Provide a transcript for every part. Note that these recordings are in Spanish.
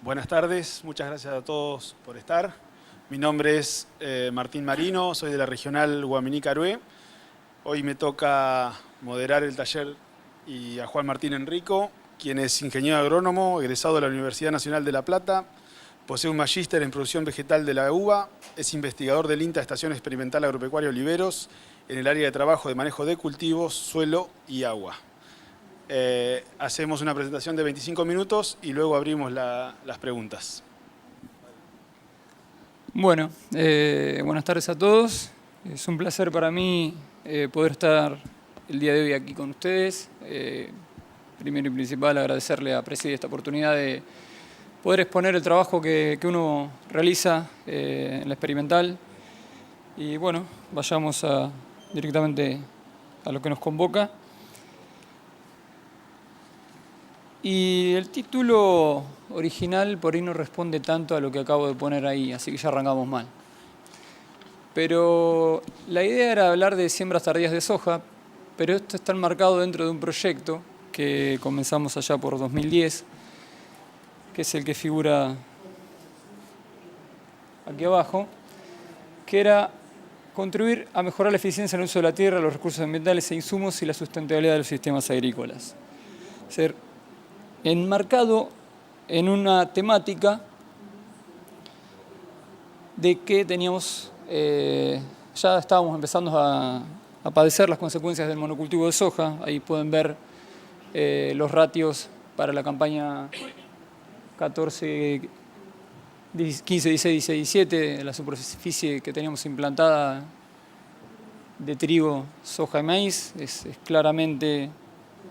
Buenas tardes, muchas gracias a todos por estar. Mi nombre es Martín Marino, soy de la regional Guaminí-Carué. Hoy me toca moderar el taller y a Juan Martín Enrico, quien es ingeniero agrónomo, egresado de la Universidad Nacional de La Plata, posee un magíster en producción vegetal de la UBA, es investigador del INTA Estación Experimental Agropecuaria Oliveros en el área de trabajo de manejo de cultivos, suelo y agua. Hacemos una presentación de 25 minutos y luego abrimos las preguntas. Bueno, buenas tardes a todos. Es un placer para mí poder estar el día de hoy aquí con ustedes. Primero y principal, agradecerle a Preside esta oportunidad de poder exponer el trabajo que uno realiza en la experimental. Y bueno, vayamos directamente a lo que nos convoca. Y el título original por ahí no responde tanto a lo que acabo de poner ahí, así que ya arrancamos mal. Pero la idea era hablar de siembras tardías de soja, pero esto está enmarcado dentro de un proyecto que comenzamos allá por 2010, que es el que figura aquí abajo, que era contribuir a mejorar la eficiencia en el uso de la tierra, los recursos ambientales e insumos y la sustentabilidad de los sistemas agrícolas. Ser enmarcado en una temática de que teníamos, ya estábamos empezando a padecer las consecuencias del monocultivo de soja. Ahí pueden ver los ratios para la campaña 14, 15, 16, 16, 17, la superficie que teníamos implantada de trigo, soja y maíz, es claramente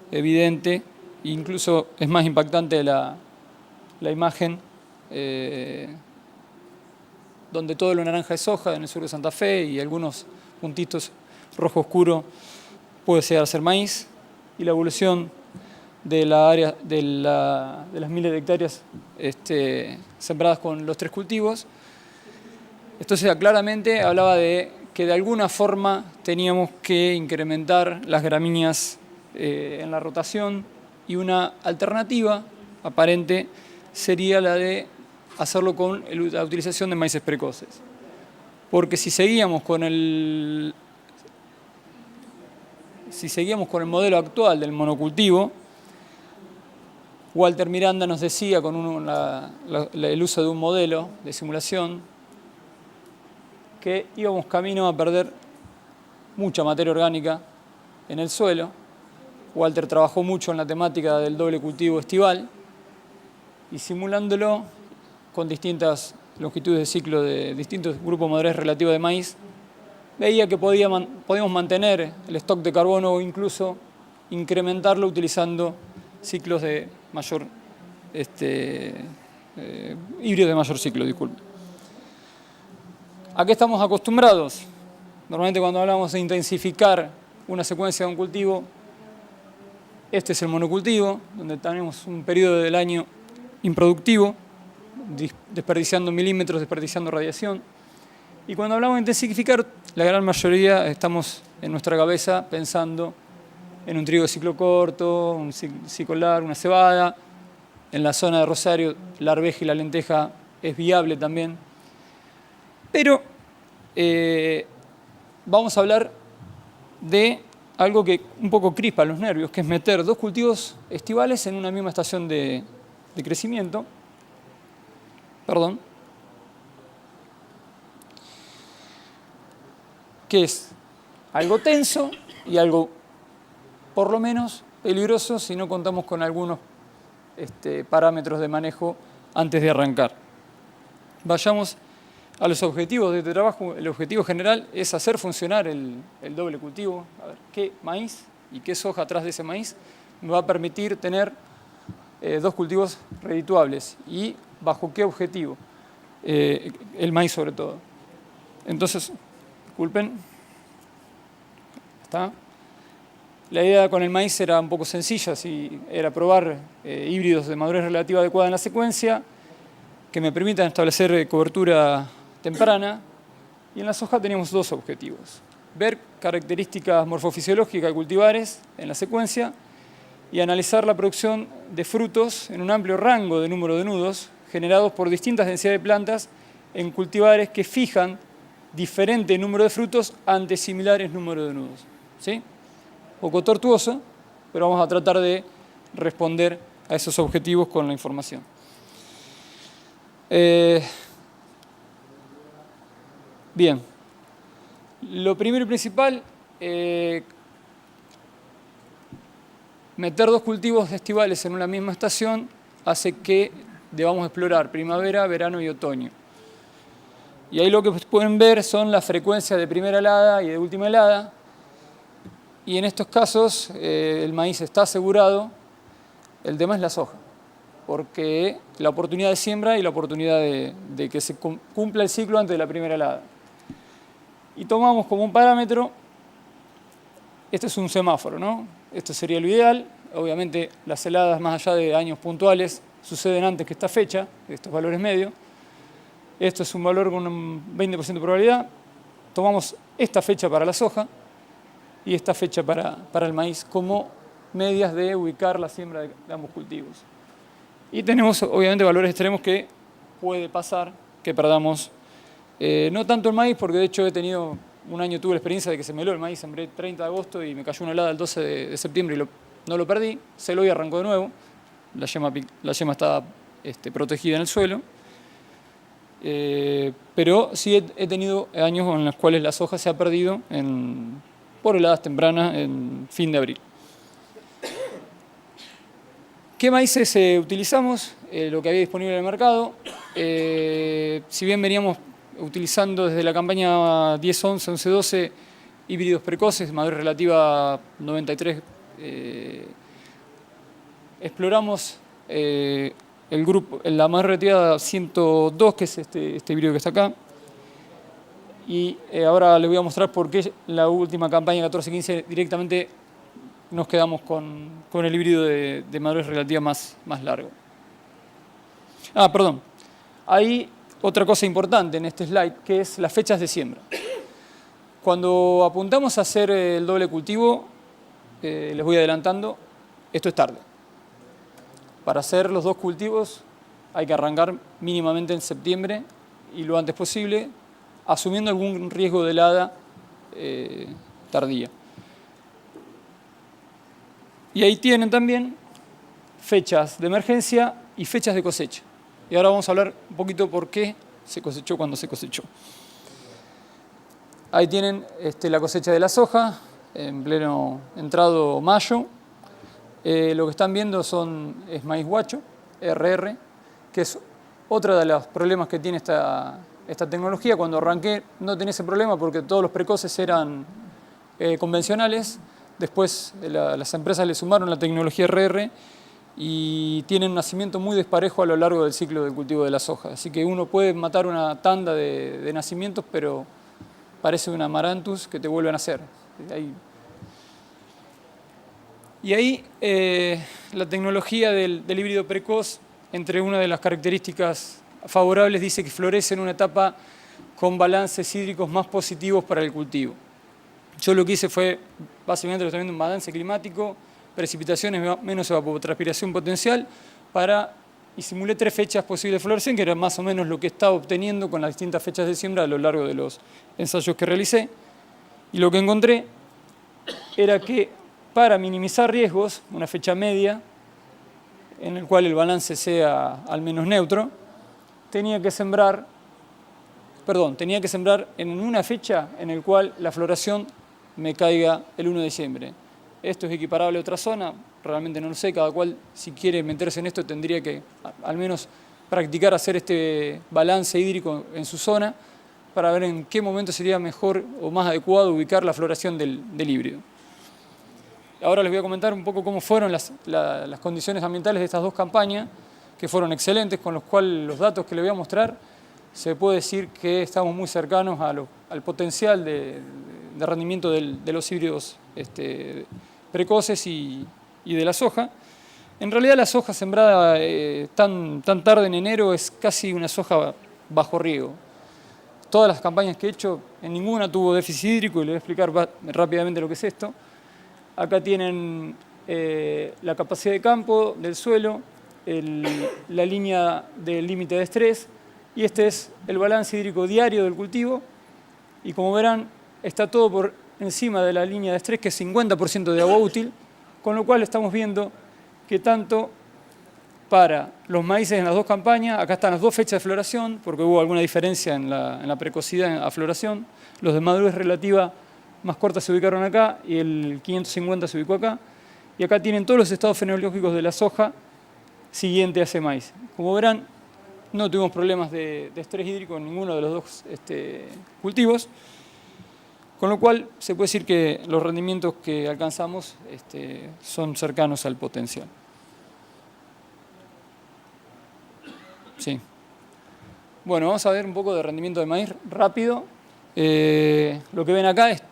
evidente. Incluso es más impactante la imagen donde todo lo naranja es soja en el sur de Santa Fe y algunos puntitos rojo oscuro puede llegar a ser maíz, y la evolución de la área de las miles de hectáreas sembradas con los tres cultivos. Entonces claramente hablaba de que de alguna forma teníamos que incrementar las gramíneas en la rotación, y una alternativa aparente sería la de hacerlo con la utilización de maíces precoces. Porque si seguíamos con el modelo actual del monocultivo, Walter Miranda nos decía con el uso de un modelo de simulación que íbamos camino a perder mucha materia orgánica en el suelo. Walter trabajó mucho en la temática del doble cultivo estival y simulándolo con distintas longitudes de ciclo de distintos grupos madurez relativos de maíz, veía que podíamos mantener el stock de carbono o incluso incrementarlo utilizando ciclos de mayor, híbridos de mayor ciclo, disculpe. ¿A qué estamos acostumbrados? Normalmente cuando hablamos de intensificar una secuencia de un cultivo, este es el monocultivo, donde tenemos un periodo del año improductivo, desperdiciando milímetros, desperdiciando radiación. Y cuando hablamos de intensificar, la gran mayoría estamos en nuestra cabeza pensando en un trigo de ciclo corto, un ciclo largo, una cebada. En la zona de Rosario, la arveja y la lenteja es viable también. Pero vamos a hablar de algo que un poco crispa los nervios, que es meter dos cultivos estivales en una misma estación de crecimiento. Perdón. Que es algo tenso y algo, por lo menos, peligroso si no contamos con algunos parámetros de manejo antes de arrancar. Vayamos a los objetivos de este trabajo. El objetivo general es hacer funcionar el doble cultivo. A ver, qué maíz y qué soja atrás de ese maíz me va a permitir tener dos cultivos redituables y bajo qué objetivo, el maíz sobre todo. Entonces, disculpen, ¿está? La idea con el maíz era un poco sencilla, era probar híbridos de madurez relativa adecuada en la secuencia que me permitan establecer cobertura temprana, y en la soja teníamos dos objetivos: ver características morfofisiológicas de cultivares en la secuencia y analizar la producción de frutos en un amplio rango de número de nudos, generados por distintas densidades de plantas en cultivares que fijan diferente número de frutos ante similares números de nudos. ¿Sí? Un poco tortuoso, pero vamos a tratar de responder a esos objetivos con la información. Bien, lo primero y principal, meter dos cultivos estivales en una misma estación hace que debamos explorar primavera, verano y otoño. Y ahí lo que pueden ver son las frecuencias de primera helada y de última helada. Y en estos casos el maíz está asegurado, el tema es la soja, porque la oportunidad de siembra y la oportunidad de que se cumpla el ciclo antes de la primera helada. Y tomamos como un parámetro, este es un semáforo, ¿no? Esto sería lo ideal. Obviamente las heladas más allá de años puntuales suceden antes que esta fecha, estos valores medios. Esto es un valor con un 20% de probabilidad. Tomamos esta fecha para la soja y esta fecha para el maíz como medias de ubicar la siembra de ambos cultivos. Y tenemos obviamente valores extremos que puede pasar que perdamos, no tanto el maíz, porque de hecho he tenido, un año tuve la experiencia de que se me heló el maíz, sembré 30 de agosto y me cayó una helada el 12 de septiembre y no lo perdí, se heló y arrancó de nuevo, la yema estaba protegida en el suelo. Pero sí he tenido años en los cuales la soja se ha perdido por heladas tempranas en fin de abril. ¿Qué maíces utilizamos? Lo que había disponible en el mercado. Si bien veníamos utilizando desde la campaña 10-11, 11-12 híbridos precoces, madurez relativa 93, exploramos el grupo, la madurez relativa 102, que es este híbrido que está acá. Y ahora les voy a mostrar por qué la última campaña 14-15 directamente nos quedamos con el híbrido de madurez relativa más largo. Perdón. Hay otra cosa importante en este slide, que es las fechas de siembra. Cuando apuntamos a hacer el doble cultivo, les voy adelantando, esto es tarde. Para hacer los dos cultivos hay que arrancar mínimamente en septiembre y lo antes posible, asumiendo algún riesgo de helada tardía. Y ahí tienen también fechas de emergencia y fechas de cosecha. Y ahora vamos a hablar un poquito por qué se cosechó cuando se cosechó. Ahí tienen la cosecha de la soja, en pleno entrado mayo. Lo que están viendo es maíz guacho, RR, que es otro de los problemas que tiene esta tecnología. Cuando arranqué no tenía ese problema porque todos los precoces eran convencionales. Después las empresas le sumaron la tecnología RR y tienen un nacimiento muy desparejo a lo largo del ciclo del cultivo de la soja. Así que uno puede matar una tanda de nacimientos, pero parece una amaranthus que te vuelve a nacer. Y ahí la tecnología del híbrido precoz, entre una de las características favorables, dice que florece en una etapa con balances hídricos más positivos para el cultivo. Yo lo que hice fue, básicamente lo estoy viendo, un balance climático, precipitaciones menos evapotranspiración potencial, y simulé 3 fechas posibles de floración, que era más o menos lo que estaba obteniendo con las distintas fechas de siembra a lo largo de los ensayos que realicé. Y lo que encontré era que para minimizar riesgos, una fecha media, en el cual el balance sea al menos neutro, tenía que sembrar en una fecha en la cual la floración me caiga el 1 de diciembre. Esto es equiparable a otra zona, realmente no lo sé, cada cual si quiere meterse en esto tendría que al menos practicar hacer este balance hídrico en su zona para ver en qué momento sería mejor o más adecuado ubicar la floración del híbrido. Ahora les voy a comentar un poco cómo fueron las condiciones ambientales de estas dos campañas, que fueron excelentes, con los cuales los datos que les voy a mostrar se puede decir que estamos muy cercanos al potencial de rendimiento de los híbridos precoces y de la soja. En realidad la soja sembrada tan tarde en enero es casi una soja bajo riego. Todas las campañas que he hecho, en ninguna tuvo déficit hídrico, y les voy a explicar rápidamente lo que es esto. Acá tienen la capacidad de campo del suelo, la línea del límite de estrés y este es el balance hídrico diario del cultivo y como verán está todo por encima de la línea de estrés que es 50% de agua útil, con lo cual estamos viendo que tanto para los maíces en las dos campañas, acá están las dos fechas de floración porque hubo alguna diferencia en la precocidad a floración, los de madurez relativa más corta se ubicaron acá y el 550 se ubicó acá y acá tienen todos los estados fenológicos de la soja siguiente a ese maíz. Como verán, no tuvimos problemas de estrés hídrico en ninguno de los dos cultivos, con lo cual se puede decir que los rendimientos que alcanzamos son cercanos al potencial. Sí. Bueno, vamos a ver un poco de rendimiento de maíz rápido. Lo que ven acá es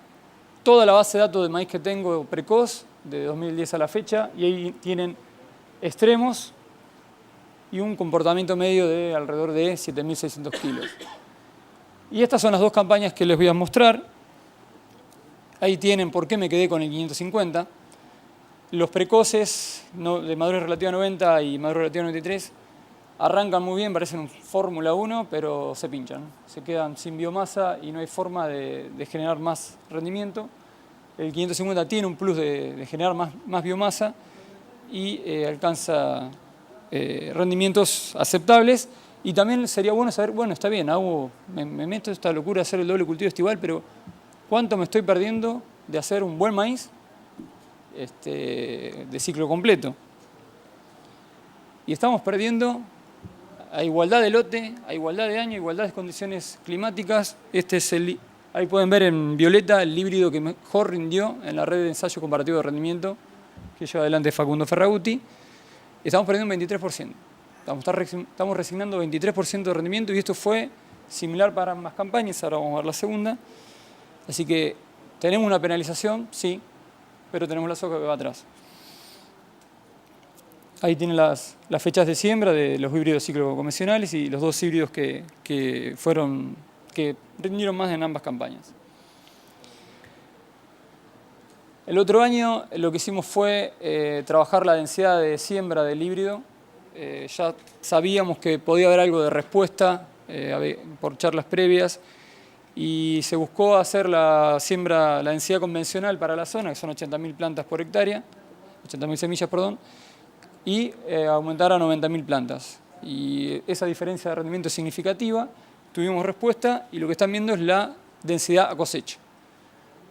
toda la base de datos de maíz que tengo precoz, de 2010 a la fecha, y ahí tienen extremos y un comportamiento medio de alrededor de 7.600 kilos. Y estas son las dos campañas que les voy a mostrar. Ahí tienen por qué me quedé con el 550. Los precoces de madurez relativa 90 y madurez relativa 93 arrancan muy bien, parecen un Fórmula 1, pero se pinchan. Se quedan sin biomasa y no hay forma de generar más rendimiento. El 550 tiene un plus de generar más biomasa y alcanza rendimientos aceptables. Y también sería bueno saber, bueno, está bien, me meto en esta locura de hacer el doble cultivo estival, pero ¿cuánto me estoy perdiendo de hacer un buen maíz de ciclo completo? Y estamos perdiendo a igualdad de lote, a igualdad de año, a igualdad de condiciones climáticas. Ahí pueden ver en violeta el híbrido que mejor rindió en la red de ensayo comparativo de rendimiento que lleva adelante Facundo Ferraguti. Estamos perdiendo un 23%. Estamos resignando 23% de rendimiento y esto fue similar para ambas campañas. Ahora vamos a ver la segunda. Así que tenemos una penalización, sí, pero tenemos la soja que va atrás. Ahí tienen las fechas de siembra de los híbridos ciclo convencionales y los dos híbridos que rindieron más en ambas campañas. El otro año lo que hicimos fue trabajar la densidad de siembra del híbrido. Ya sabíamos que podía haber algo de respuesta por charlas previas y se buscó hacer la densidad convencional para la zona, que son 80.000 plantas por hectárea, 80.000 semillas, perdón, y aumentar a 90.000 plantas. Y esa diferencia de rendimiento es significativa, tuvimos respuesta y lo que están viendo es la densidad a cosecha.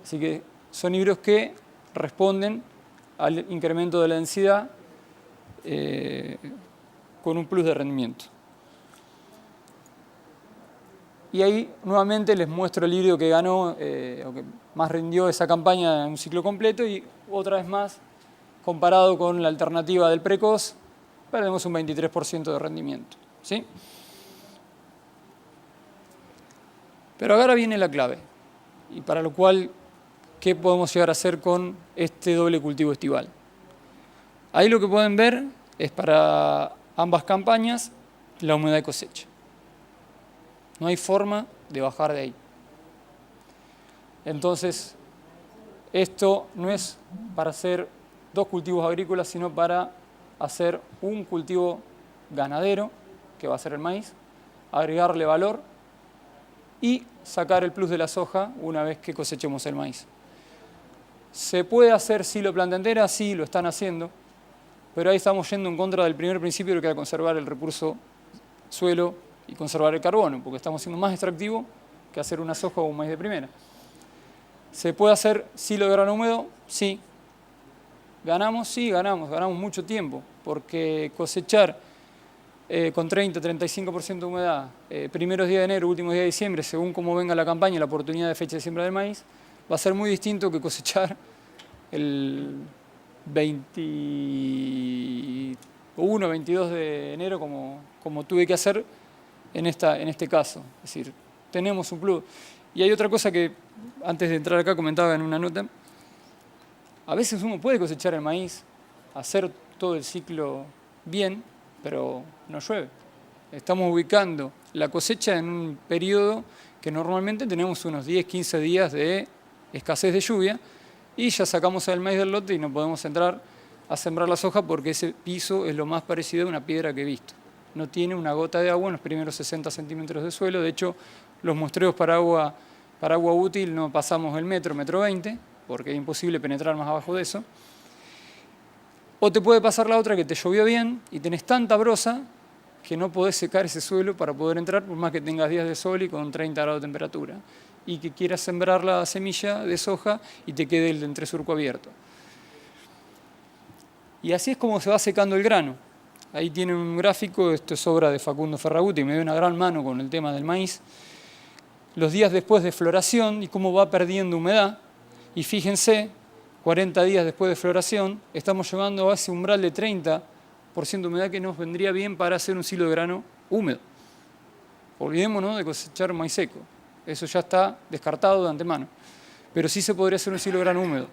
Así que son híbridos que responden al incremento de la densidad con un plus de rendimiento. Y ahí nuevamente les muestro el híbrido que ganó o que más rindió esa campaña en un ciclo completo y otra vez más, comparado con la alternativa del precoz, perdemos un 23% de rendimiento. ¿Sí? Pero ahora viene la clave, y para lo cual, ¿qué podemos llegar a hacer con este doble cultivo estival? Ahí lo que pueden ver es para ambas campañas la humedad de cosecha. No hay forma de bajar de ahí. Entonces, esto no es para hacer dos cultivos agrícolas, sino para hacer un cultivo ganadero, que va a ser el maíz, agregarle valor y sacar el plus de la soja una vez que cosechemos el maíz. ¿Se puede hacer silo planta entera? Sí, lo están haciendo, pero ahí estamos yendo en contra del primer principio que era conservar el recurso suelo y conservar el carbono, porque estamos siendo más extractivo que hacer una soja o un maíz de primera. ¿Se puede hacer silo de grano húmedo? Sí. ¿Ganamos? Sí, ganamos mucho tiempo, porque cosechar con 30-35% de humedad, primeros días de enero, últimos días de diciembre, según cómo venga la campaña, la oportunidad de fecha de siembra del maíz, va a ser muy distinto que cosechar el 21, 22 de enero como tuve que hacer en este caso. Es decir, tenemos un plus. Y hay otra cosa que antes de entrar acá comentaba en una nota. A veces uno puede cosechar el maíz, hacer todo el ciclo bien, pero no llueve. Estamos ubicando la cosecha en un periodo que normalmente tenemos unos 10-15 días de escasez de lluvia y ya sacamos el maíz del lote y no podemos entrar a sembrar la soja porque ese piso es lo más parecido a una piedra que he visto. No tiene una gota de agua en los primeros 60 centímetros de suelo. De hecho, los muestreos para agua útil no pasamos el metro 20, porque es imposible penetrar más abajo de eso. O te puede pasar la otra, que te llovió bien y tenés tanta brosa que no podés secar ese suelo para poder entrar, por más que tengas días de sol y con 30 grados de temperatura, y que quieras sembrar la semilla de soja y te quede el entresurco abierto. Y así es como se va secando el grano. Ahí tienen un gráfico, esto es obra de Facundo Ferraguti, me dio una gran mano con el tema del maíz. Los días después de floración y cómo va perdiendo humedad. Y fíjense, 40 días después de floración, estamos llegando a ese umbral de 30% de humedad que nos vendría bien para hacer un silo de grano húmedo. Olvidémonos de cosechar maíz seco. Eso ya está descartado de antemano. Pero sí se podría hacer un silo de grano húmedo.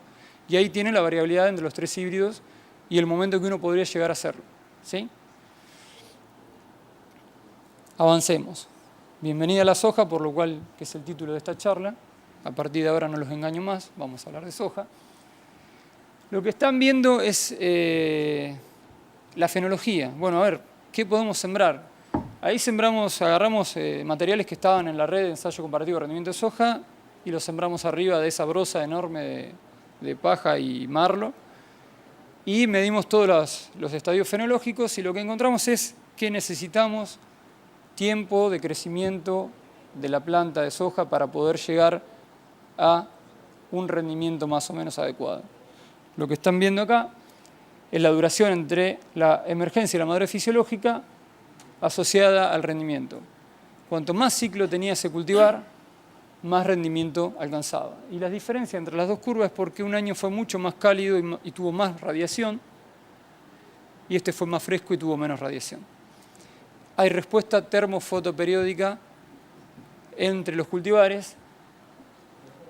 Y ahí tiene la variabilidad entre los 3 híbridos y el momento que uno podría llegar a hacerlo. ¿Sí? Avancemos. Bienvenida a la soja, por lo cual, que es el título de esta charla. A partir de ahora no los engaño más, vamos a hablar de soja. Lo que están viendo es la fenología. Bueno, a ver, ¿qué podemos sembrar? Ahí agarramos materiales que estaban en la red de ensayo comparativo de rendimiento de soja y los sembramos arriba de esa brosa enorme de paja y marlo. Y medimos todos los estadios fenológicos y lo que encontramos es que necesitamos tiempo de crecimiento de la planta de soja para poder llegar a un rendimiento más o menos adecuado. Lo que están viendo acá es la duración entre la emergencia y la madurez fisiológica asociada al rendimiento. Cuanto más ciclo tenía ese cultivar, más rendimiento alcanzaba. Y la diferencia entre las dos curvas es porque un año fue mucho más cálido y tuvo más radiación, y este fue más fresco y tuvo menos radiación. Hay respuesta termofotoperiódica entre los cultivares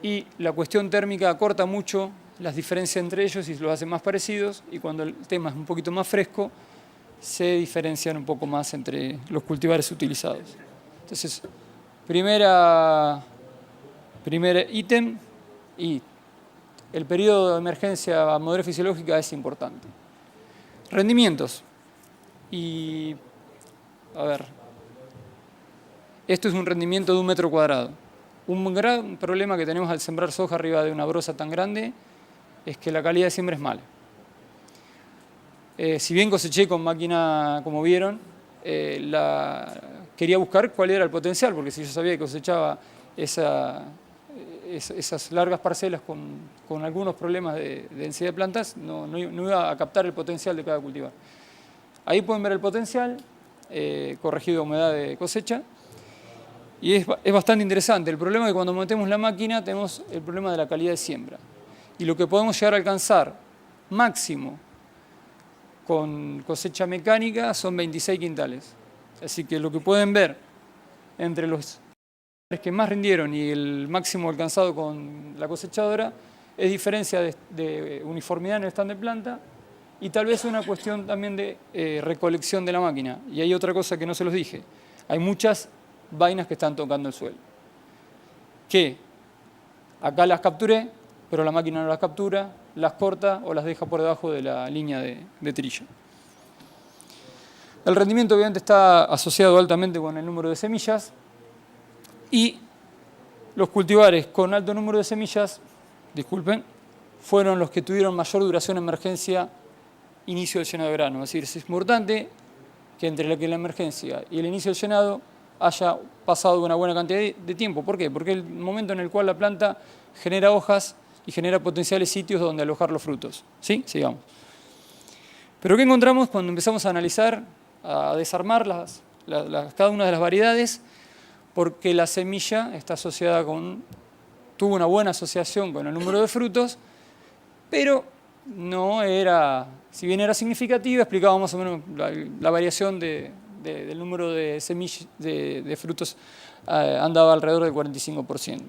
y la cuestión térmica acorta mucho las diferencias entre ellos y los hace más parecidos, y cuando el tema es un poquito más fresco, se diferencian un poco más entre los cultivares utilizados. Entonces, primer ítem, y el periodo de emergencia a madurez fisiológica es importante. Rendimientos. Y, a ver, esto es un rendimiento de 1 metro cuadrado. Un gran problema que tenemos al sembrar soja arriba de una brosa tan grande es que la calidad de siembra es mala. Si bien coseché con máquina, como vieron, quería buscar cuál era el potencial, porque si yo sabía que cosechaba esas largas parcelas con algunos problemas de densidad de plantas, no iba a captar el potencial de cada cultivar. Ahí pueden ver el potencial, corregido a humedad de cosecha, y es bastante interesante. El problema es que cuando metemos la máquina tenemos el problema de la calidad de siembra. Y lo que podemos llegar a alcanzar máximo con cosecha mecánica son 26 quintales. Así que lo que pueden ver entre los que más rindieron y el máximo alcanzado con la cosechadora es diferencia de uniformidad en el stand de planta y tal vez una cuestión también de recolección de la máquina. Y hay otra cosa que no se los dije. Hay muchas vainas que están tocando el suelo. Que acá las capturé, pero la máquina no las captura, las corta o las deja por debajo de la línea de trilla. El rendimiento obviamente está asociado altamente con el número de semillas y los cultivares con alto número de semillas, disculpen, fueron los que tuvieron mayor duración en emergencia inicio del llenado de grano. Es decir, es importante que entre la emergencia y el inicio del llenado haya pasado una buena cantidad de tiempo. ¿Por qué? Porque es el momento en el cual la planta genera hojas y genera potenciales sitios donde alojar los frutos. ¿Sí? Sigamos. Pero ¿qué encontramos cuando empezamos a analizar, a desarmar cada una de las variedades? Porque la semilla está asociada tuvo una buena asociación con el número de frutos, pero no era, si bien era significativa, explicaba más o menos la variación del número de semillas de frutos, andaba alrededor del 45%.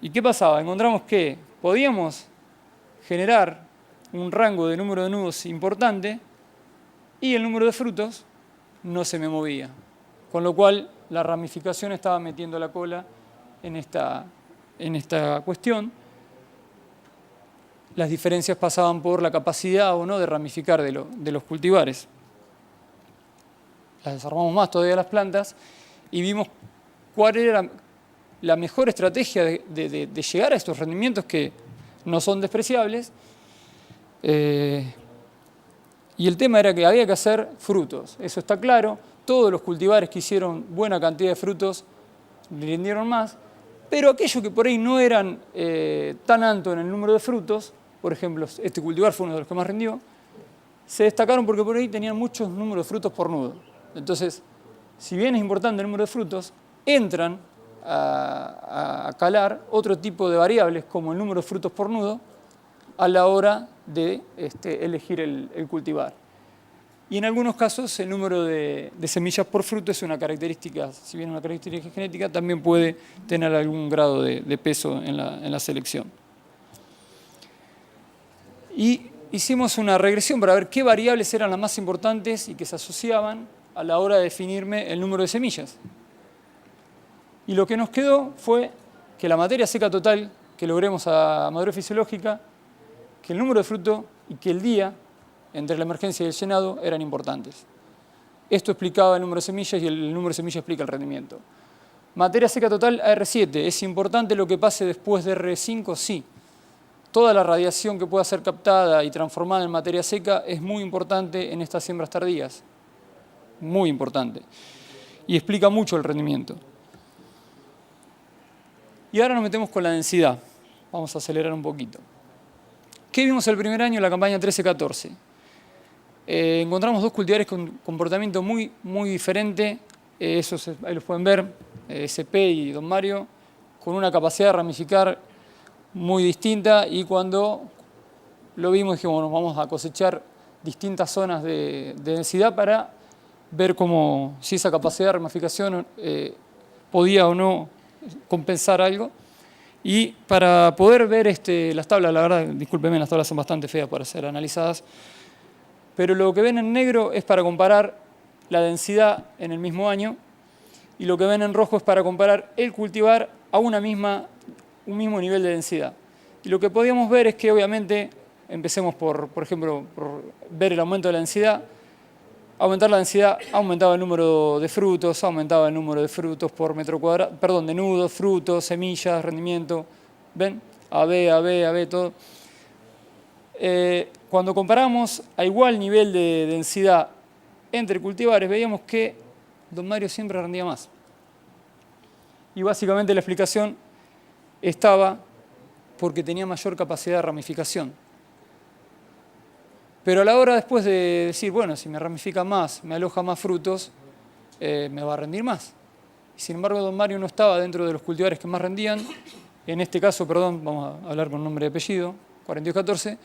¿Y qué pasaba? Encontramos que podíamos generar un rango de número de nudos importante y el número de frutos no se me movía. Con lo cual la ramificación estaba metiendo la cola en esta cuestión. las diferencias pasaban por la capacidad o no de ramificar de los cultivares. Las desarmamos más todavía las plantas y vimos cuál era la mejor estrategia de llegar a estos rendimientos que no son despreciables. Y el tema era que había que hacer frutos, eso está claro. Todos los cultivares que hicieron buena cantidad de frutos rindieron más, pero aquellos que por ahí no eran tan altos en el número de frutos, por ejemplo, este cultivar fue uno de los que más rindió, se destacaron porque por ahí tenían muchos números de frutos por nudo. Entonces, si bien es importante el número de frutos, entran a calar otro tipo de variables como el número de frutos por nudo a la hora de elegir el cultivar. Y en algunos casos el número de semillas por fruto es una característica, si bien es una característica genética, también puede tener algún grado de peso en la selección. Y hicimos una regresión para ver qué variables eran las más importantes y que se asociaban a la hora de definirme el número de semillas. Y lo que nos quedó fue que la materia seca total que logremos a madurez fisiológica, que el número de fruto y que el día entre la emergencia y el llenado eran importantes. Esto explicaba el número de semillas y el número de semillas explica el rendimiento. Materia seca total AR7. ¿Es importante lo que pase después de R5? Sí. Toda la radiación que pueda ser captada y transformada en materia seca es muy importante en estas siembras tardías. Muy importante. Y explica mucho el rendimiento. Y ahora nos metemos con la densidad. Vamos a acelerar un poquito. ¿Qué vimos el primer año en la campaña 13-14? Encontramos dos cultivares con comportamiento muy diferente. Esos ahí los pueden ver, SP y Don Mario, con una capacidad de ramificar muy distinta. Y cuando lo vimos dijimos, bueno, vamos a cosechar distintas zonas de densidad para ver cómo, si esa capacidad de ramificación podía o no compensar algo. Y para poder ver las tablas, la verdad, discúlpenme, las tablas son bastante feas para ser analizadas, pero lo que ven en negro es para comparar la densidad en el mismo año y lo que ven en rojo es para comparar el cultivar a un mismo nivel de densidad. Y lo que podíamos ver es que obviamente, empecemos por ejemplo, por ver el aumento de la densidad. Aumentar la densidad aumentaba el número de frutos, aumentaba el número de frutos por metro cuadrado, perdón, de nudos, frutos, semillas, rendimiento. ¿Ven? AB, todo. Cuando comparamos a igual nivel de densidad entre cultivares, veíamos que Don Mario siempre rendía más. Y básicamente la explicación estaba porque tenía mayor capacidad de ramificación. Pero a la hora después de decir, bueno, si me ramifica más, me aloja más frutos, me va a rendir más. Y sin embargo, Don Mario no estaba dentro de los cultivares que más rendían. En este caso, perdón, vamos a hablar con nombre y apellido, 4214,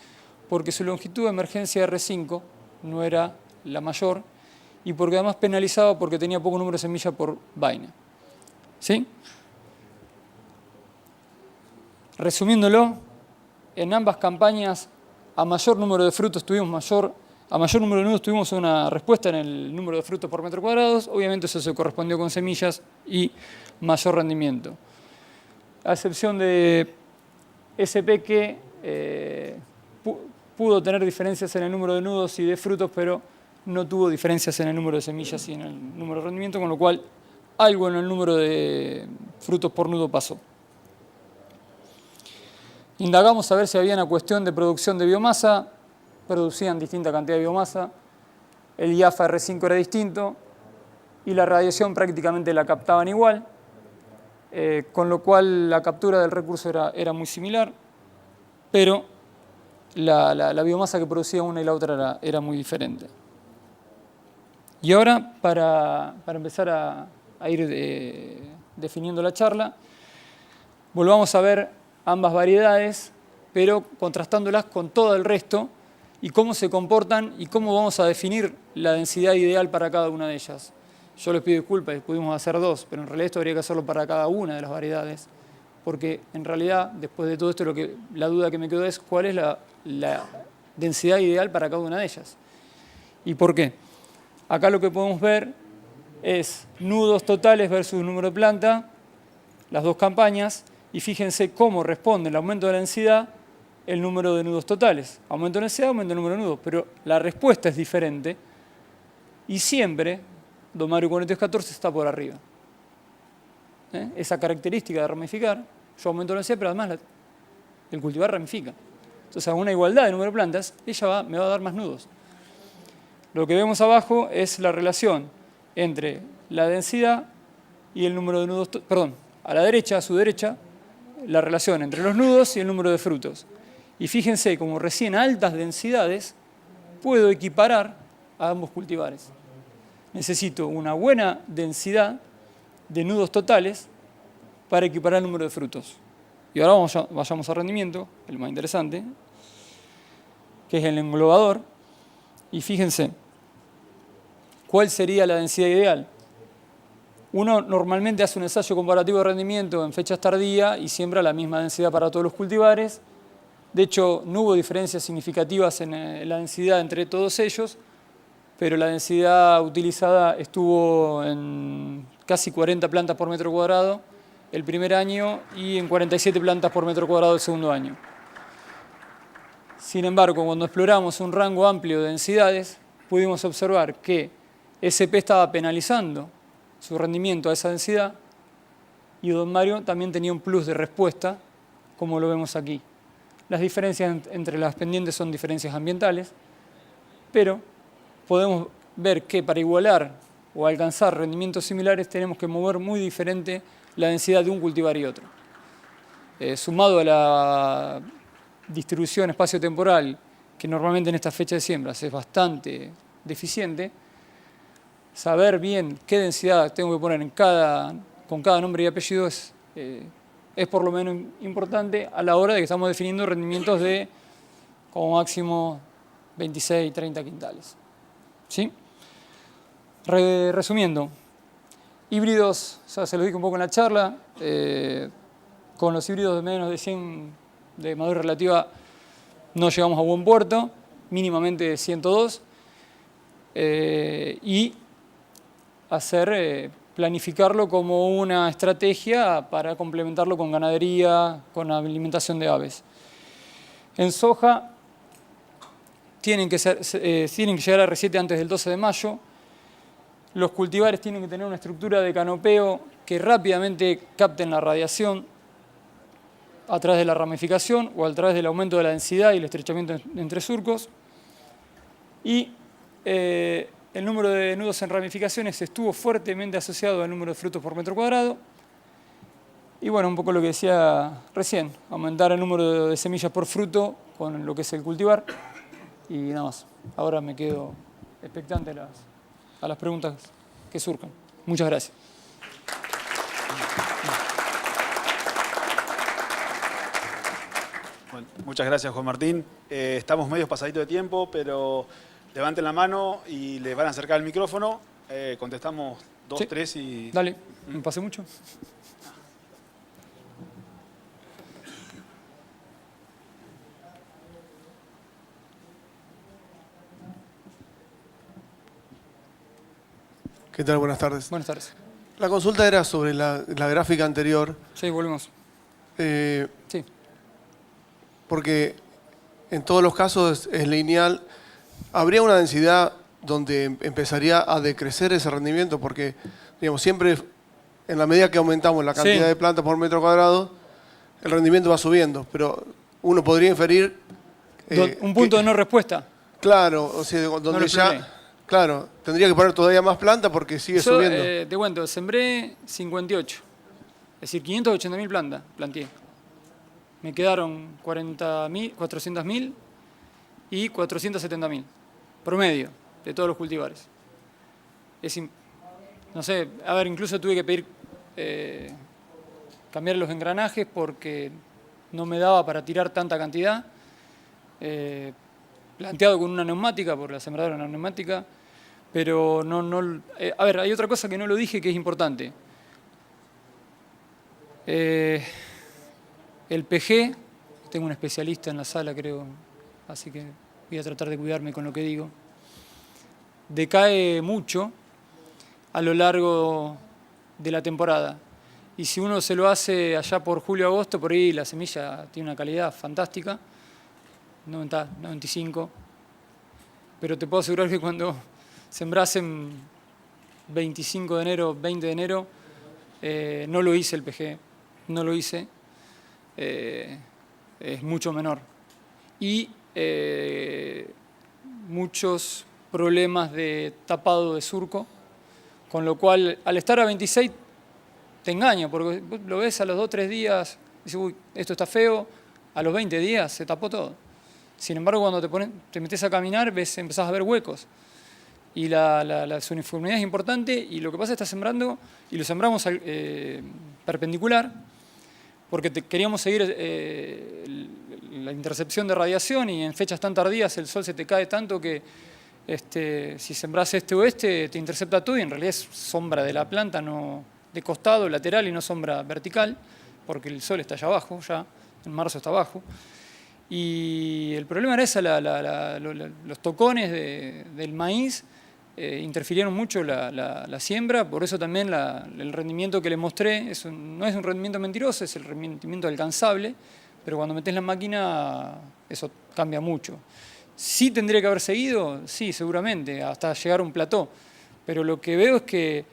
porque su longitud de emergencia R5 no era la mayor y porque además penalizaba porque tenía poco número de semillas por vaina. ¿Sí? Resumiéndolo, en ambas campañas a mayor número de frutos tuvimos a mayor número de nudos tuvimos una respuesta en el número de frutos por metro cuadrado. Obviamente eso se correspondió con semillas y mayor rendimiento. A excepción de SP que pudo tener diferencias en el número de nudos y de frutos, pero no tuvo diferencias en el número de semillas y en el número de rendimiento, con lo cual algo en el número de frutos por nudo pasó. Indagamos a ver si había una cuestión de producción de biomasa, producían distinta cantidad de biomasa, el IAFA R5 era distinto y la radiación prácticamente la captaban igual, con lo cual la captura del recurso era muy similar, pero la biomasa que producía una y la otra era muy diferente. Y ahora, para empezar a ir definiendo la charla, volvamos a ver ambas variedades, pero contrastándolas con todo el resto y cómo se comportan y cómo vamos a definir la densidad ideal para cada una de ellas. Yo les pido disculpas, pudimos hacer dos, pero en realidad esto habría que hacerlo para cada una de las variedades, porque en realidad, después de todo esto, la duda que me quedó es cuál es la densidad ideal para cada una de ellas. ¿Y por qué? Acá lo que podemos ver es nudos totales versus número de planta, las dos campañas, y fíjense cómo responde el aumento de la densidad el número de nudos totales. Aumento densidad, aumento el número de nudos, pero la respuesta es diferente y siempre Don Mario 4214 está por arriba. Esa característica de ramificar, yo aumento la densidad, pero además el cultivar ramifica. Entonces, a una igualdad de número de plantas, ella me va a dar más nudos. Lo que vemos abajo es la relación entre la densidad y el número de nudos, perdón, a la derecha, a su derecha, la relación entre los nudos y el número de frutos. Y fíjense, como recién a altas densidades, puedo equiparar a ambos cultivares. Necesito una buena densidad de nudos totales para equiparar el número de frutos. Y ahora vayamos al rendimiento, el más interesante, que es el englobador. Y fíjense, ¿cuál sería la densidad ideal? Uno normalmente hace un ensayo comparativo de rendimiento en fechas tardías y siembra la misma densidad para todos los cultivares. De hecho, no hubo diferencias significativas en la densidad entre todos ellos, pero la densidad utilizada estuvo en casi 40 plantas por metro cuadrado el primer año y en 47 plantas por metro cuadrado el segundo año. Sin embargo, cuando exploramos un rango amplio de densidades, pudimos observar que SP estaba penalizando su rendimiento a esa densidad y Don Mario también tenía un plus de respuesta, como lo vemos aquí. Las diferencias entre las pendientes son diferencias ambientales, pero podemos ver que para igualar o alcanzar rendimientos similares tenemos que mover muy diferente la densidad de un cultivar y otro. Sumado a la distribución espacio-temporal, que normalmente en esta fecha de siembras es bastante deficiente, saber bien qué densidad tengo que poner con cada nombre y apellido es por lo menos importante a la hora de que estamos definiendo rendimientos de como máximo 26, 30 quintales. ¿Sí? Resumiendo, híbridos, ya se lo dije un poco en la charla, con los híbridos de menos de 100 de madurez relativa no llegamos a buen puerto, mínimamente 102, y planificarlo como una estrategia para complementarlo con ganadería, con alimentación de aves. En soja tienen que llegar a R7 antes del 12 de mayo. Los cultivares tienen que tener una estructura de canopeo que rápidamente capten la radiación a través de la ramificación o a través del aumento de la densidad y el estrechamiento entre surcos. Y el número de nudos en ramificaciones estuvo fuertemente asociado al número de frutos por metro cuadrado. Y bueno, un poco lo que decía recién, aumentar el número de semillas por fruto con lo que es el cultivar. Y nada más. Ahora me quedo expectante a las preguntas que surjan. Muchas gracias. Bueno, muchas gracias, Juan Martín. Estamos medio pasaditos de tiempo, pero levanten la mano y le van a acercar el micrófono. Contestamos 2, 3 y... Dale, me pasé mucho. ¿Qué tal? Buenas tardes. Buenas tardes. La consulta era sobre la gráfica anterior. Sí, volvemos. Sí. Porque en todos los casos es lineal. ¿Habría una densidad donde empezaría a decrecer ese rendimiento? Porque, digamos, siempre en la medida que aumentamos la cantidad de plantas por metro cuadrado, el rendimiento va subiendo. Pero uno podría inferir... un punto de no respuesta. Claro, o sea, donde ya... Claro, tendría que poner todavía más planta porque sigue subiendo. Te cuento, sembré 58. Es decir, 580.000 plantas planteé. Me quedaron 400.000 y 470.000. Promedio de todos los cultivares. No sé, a ver, incluso tuve que pedir cambiar los engranajes porque no me daba para tirar tanta cantidad. Planteado con una neumática, por la sembradora era una neumática. Pero a ver, hay otra cosa que no lo dije que es importante. El PG, tengo un especialista en la sala, creo, así que voy a tratar de cuidarme con lo que digo. Decae mucho a lo largo de la temporada. Y si uno se lo hace allá por julio-agosto, por ahí la semilla tiene una calidad fantástica. 90, 95. Pero te puedo asegurar que cuando sembrás en 25 de enero, 20 de enero, no lo hice el PG, no lo hice, es mucho menor. Y muchos problemas de tapado de surco, con lo cual al estar a 26 te engaña, porque lo ves a los 2 o 3 días, dices, uy, esto está feo, a los 20 días se tapó todo. Sin embargo, cuando te metes a caminar, empezás a ver huecos. Y la uniformidad es importante, y lo que pasa es que está sembrando, y lo sembramos perpendicular, porque queríamos seguir la intercepción de radiación, y en fechas tan tardías el sol se te cae tanto que si sembrás este o este, te intercepta todo, y en realidad es sombra de la planta, no de costado, lateral, y no sombra vertical, porque el sol está allá abajo, ya en marzo está abajo. Y el problema era ese, los tocones del maíz interfirieron mucho la siembra, por eso también el rendimiento que les mostré no es un rendimiento mentiroso, es el rendimiento alcanzable, pero cuando metés la máquina eso cambia mucho. ¿Sí tendría que haber seguido? Sí, seguramente, hasta llegar a un plató, pero lo que veo es que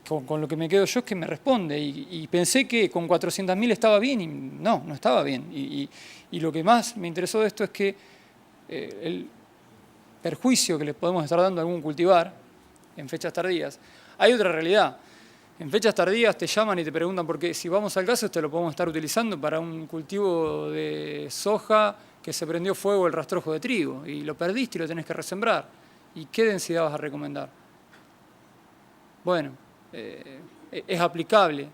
con lo que me quedo yo es que me responde, y pensé que con 400.000 estaba bien, y no estaba bien. Y lo que más me interesó de esto es que el perjuicio que le podemos estar dando a algún cultivar en fechas tardías, hay otra realidad. En fechas tardías te llaman y te preguntan, porque si vamos al caso, esto lo podemos estar utilizando para un cultivo de soja que se prendió fuego el rastrojo de trigo, y lo perdiste y lo tenés que resembrar. ¿Y qué densidad vas a recomendar? Bueno, es aplicable,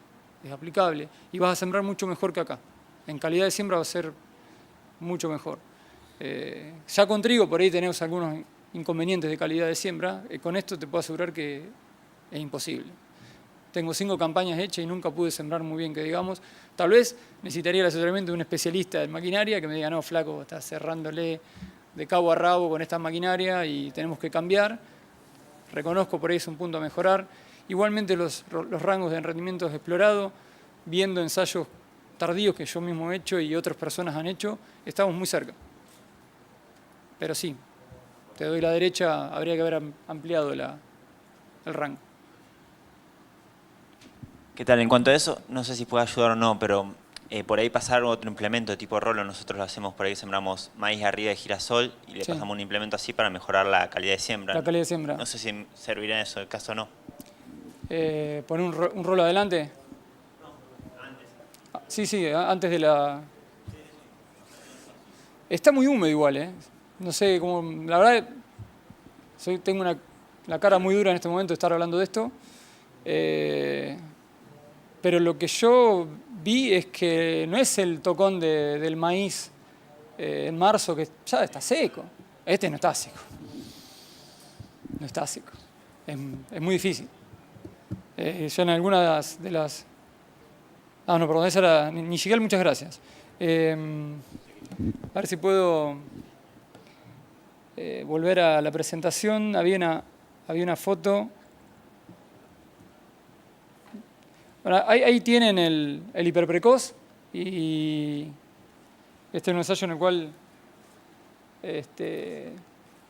y vas a sembrar mucho mejor que acá. En calidad de siembra va a ser mucho mejor. Ya con trigo por ahí tenemos algunos inconvenientes de calidad de siembra, con esto te puedo asegurar que es imposible. Tengo 5 campañas hechas y nunca pude sembrar muy bien, que digamos. Tal vez necesitaría el asesoramiento de un especialista de maquinaria que me diga, no, flaco, estás cerrándole de cabo a rabo con esta maquinaria y tenemos que cambiar. Reconozco por ahí es un punto a mejorar. Igualmente los rangos de rendimiento explorado, viendo ensayos tardíos que yo mismo he hecho y otras personas han hecho, estamos muy cerca. Pero sí, te doy la derecha, habría que haber ampliado el rango. ¿Qué tal? En cuanto a eso, no sé si puede ayudar o no, pero por ahí pasar otro implemento tipo rolo, nosotros lo hacemos por ahí, sembramos maíz arriba de girasol y le pasamos un implemento así para mejorar la calidad de siembra. La calidad de siembra. No sé si servirá en eso, el caso no. ¿Poner un rolo adelante? No, antes. Sí, antes de la... Está muy húmedo igual, ¿eh? No sé cómo... La verdad, tengo la cara muy dura en este momento de estar hablando de esto. Pero lo que yo vi es que no es el tocón del maíz en marzo, que ya está seco. Este no está seco. No está seco. Es muy difícil. Yo en algunas de las... Ah, no, perdón, esa era... Ni llegué, muchas gracias. A ver si puedo volver a la presentación. Había una foto... Bueno, ahí tienen el hiperprecoz, y este es un ensayo en el cual,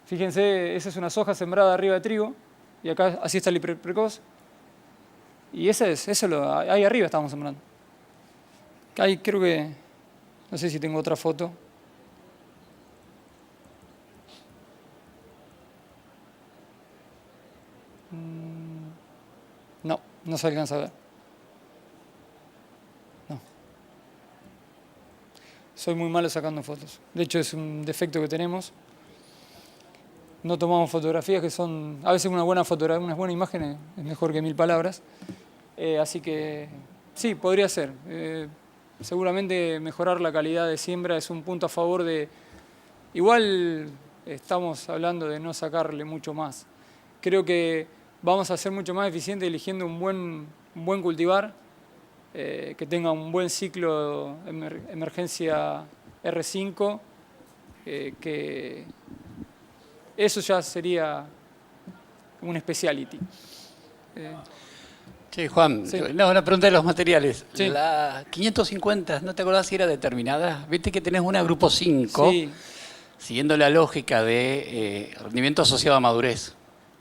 fíjense, esa es una soja sembrada arriba de trigo, y acá así está el hiperprecoz, y ahí arriba estamos sembrando. Ahí creo que, no sé si tengo otra foto. No se alcanza a ver. Soy muy malo sacando fotos. De hecho, es un defecto que tenemos. No tomamos fotografías que son... A veces una buena imagen es mejor que 1000 palabras. Así que sí, podría ser. Seguramente mejorar la calidad de siembra es un punto a favor de... Igual estamos hablando de no sacarle mucho más. Creo que vamos a ser mucho más eficientes eligiendo un buen cultivar, que tenga un buen ciclo emergencia R5, que eso ya sería un speciality. Sí, Sí, Juan, Sí. no, una pregunta de los materiales. Sí. La 550, ¿no te acordás si era determinada? Viste que tenés una grupo 5, Sí, siguiendo la lógica de rendimiento asociado a madurez.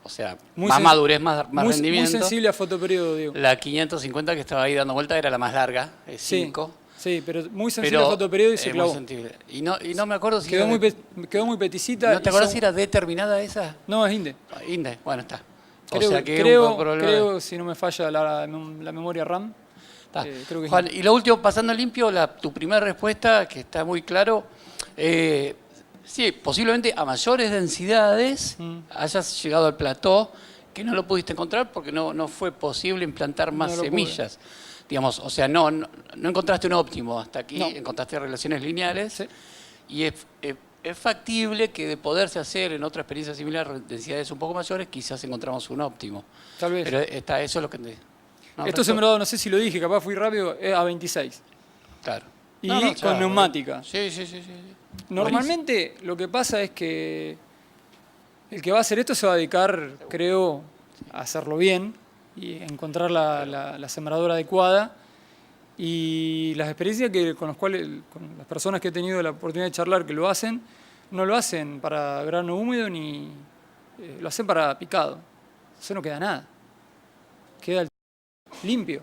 O sea, Muy más sen- madurez, más muy rendimiento. sensible a fotoperiodo, digo. La 550 que estaba ahí dando vuelta era la más larga, es Sí, 5. sí, pero muy sensible a fotoperiodo y se muy clavó. sensible. Y no me acuerdo si Quedó era quedó muy peticita. ¿No te y acordás son- si era determinada esa? No, es Inde. Inde, bueno, está. Creo, o sea que creo, si no me falla la memoria RAM, Está. creo que es Juan, Inde. y lo último, pasando limpio, tu primera respuesta, que está muy claro, sí, posiblemente a mayores densidades hayas llegado al plató, que no lo pudiste encontrar porque no fue posible implantar más No lo pude. semillas. Digamos, o sea, no encontraste un óptimo hasta aquí, No. encontraste relaciones lineales. Sí. Y es factible que de poderse hacer en otra experiencia similar, densidades un poco mayores, quizás encontramos un óptimo. Tal vez. Pero eso es lo que... Esto sembrado, no sé si lo dije, capaz fui rápido, es a 26. Claro. Y No, con claro, neumática. Sí. Normalmente lo que pasa es que el que va a hacer esto se va a dedicar, creo, a hacerlo bien y encontrar la sembradora adecuada. Y las experiencias con las personas que he tenido la oportunidad de charlar que lo hacen, no lo hacen para grano húmedo ni lo hacen para picado. Eso no queda nada. Queda limpio.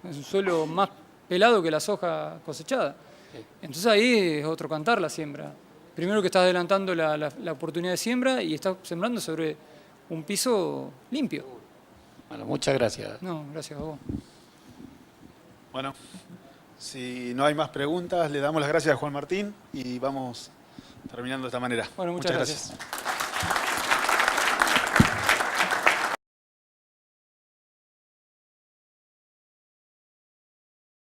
Es un suelo más pelado que la soja cosechada. Entonces ahí es otro cantar la siembra. Primero que estás adelantando la oportunidad de siembra y estás sembrando sobre un piso limpio. Bueno, muchas gracias. No, gracias a vos. Bueno, si no hay más preguntas, le damos las gracias a Juan Martín y vamos terminando de esta manera. Bueno, muchas gracias.